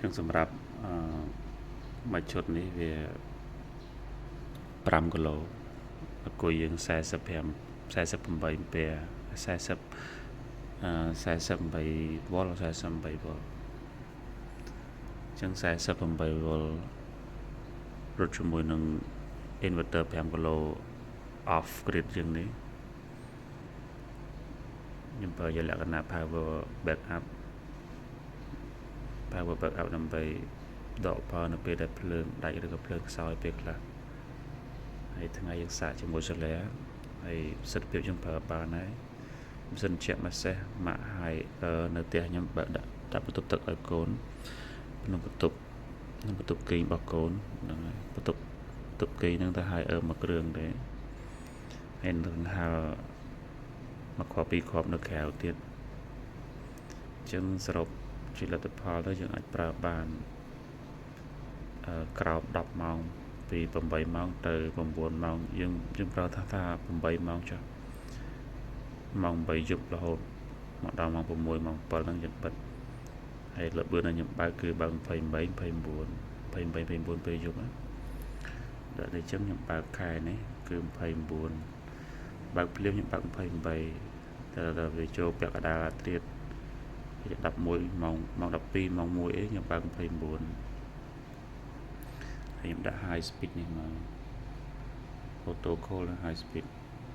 ចឹងសម្រាប់មួយឈុតនេះវា5គីឡូអគុយយើង45 48អាំពែ48វ៉ុល48វ៉ុលចឹង48វ៉ុលរត់ជាមួយនឹង inverter 5គីឡូ off grid ជាងនេះខ្ញុំប្រើជាលក្ខណៈ power backup ដើម្បីដកផលនៅពេលដែលភ្លើងដាច់ឬក៏ភ្លើងខ្សោយពេលខ្លះហើយថ្ងៃយើងសាកជាមួយ solar ហើយប្រសិទ្ធភាពយើងប្រើបានហើយមិនសិនជាក់ម៉ាសេះម៉ាក់ហើយនៅផ្ទះខ្ញុំបើដាក់បន្ទប់ទឹកឲ្យកូនក្នុងបន្ទប់គេងរបស់កូនហ្នឹងហើយបន្ទប់គេងហ្នឹងទៅហើយមកគ្រឿងទេហើយនឹងហៅមកគ្រាប់2គ្រាប់នៅក្រៅទៀតអញ្ចឹងសរុបជាលទ្ធផលទៅយើងអាចប្រើបានក្រោម10ម៉ោងពី8ម៉ោងទៅ9ម៉ោងយើងប្រើថា8ម៉ោងចុះម៉ោង8យប់រហូតមកដល់ម៉ោង6ម៉ោង7ហ្នឹងយើងបិទហើយល្បឿនដែលខ្ញុំបើកគឺបើក28 29ពេលយប់ណាដល់តែអញ្ចឹងខ្ញុំបើកខែនេះគឺ29បើកភ្លាមខ្ញុំបើក28តែដល់វាចូលពាក់កណ្ដាលអាត្រៀត11ម៉ោង12ម៉ោង1អីខ្ញុំបើក29ហើយខ្ញុំដាក់ high speed នេះមក auto call high speed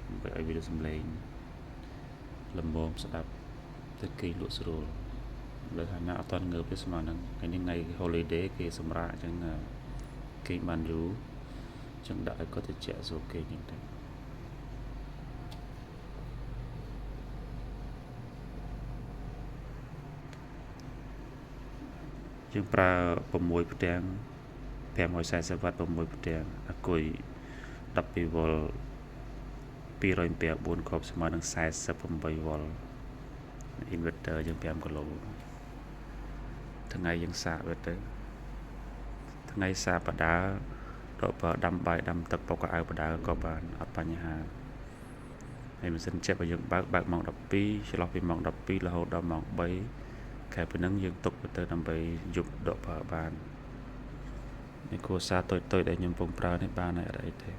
ដើម្បីឲ្យវាសំឡេងលំមស្ដាប់ទៅគេលក់ស្រួលលើថាណាអត់តងើបទេស្មើនឹងថ្ងៃនេះថ្ងៃ holiday គេសម្រាកអញ្ចឹងគេបានយូរអញ្ចឹងដាក់ឲ្យគាត់ទៅជាស្រួលគេអញ្ចឹងទៅយើងប្រើ6ផ្ទាំង540វ៉ាត់6ផ្ទាំងអាគុយ12វ៉ុល200អាំពែ4គ្រាប់ស្មើនឹង48វ៉ុល inverter យើង5គីឡូថ្ងៃយើងសាកវាទៅថ្ងៃសាកបដាដកបើដាំបាយដាំទឹកបុកកៅអៅបដាក៏បានអត់បញ្ហាហើយម៉ាស៊ីនចិត្តរបស់យើងបើកម៉ោង12ចន្លោះពីម៉ោង12រហូតដល់ម៉ោង3ខែពីហ្នឹងយើងទុកទៅដើម្បីយប់ដកប្រើបាននេះគ្រួសារតូចៗដែលខ្ញុំកំពុងប្រើនេះបានហើយអត់អីទេ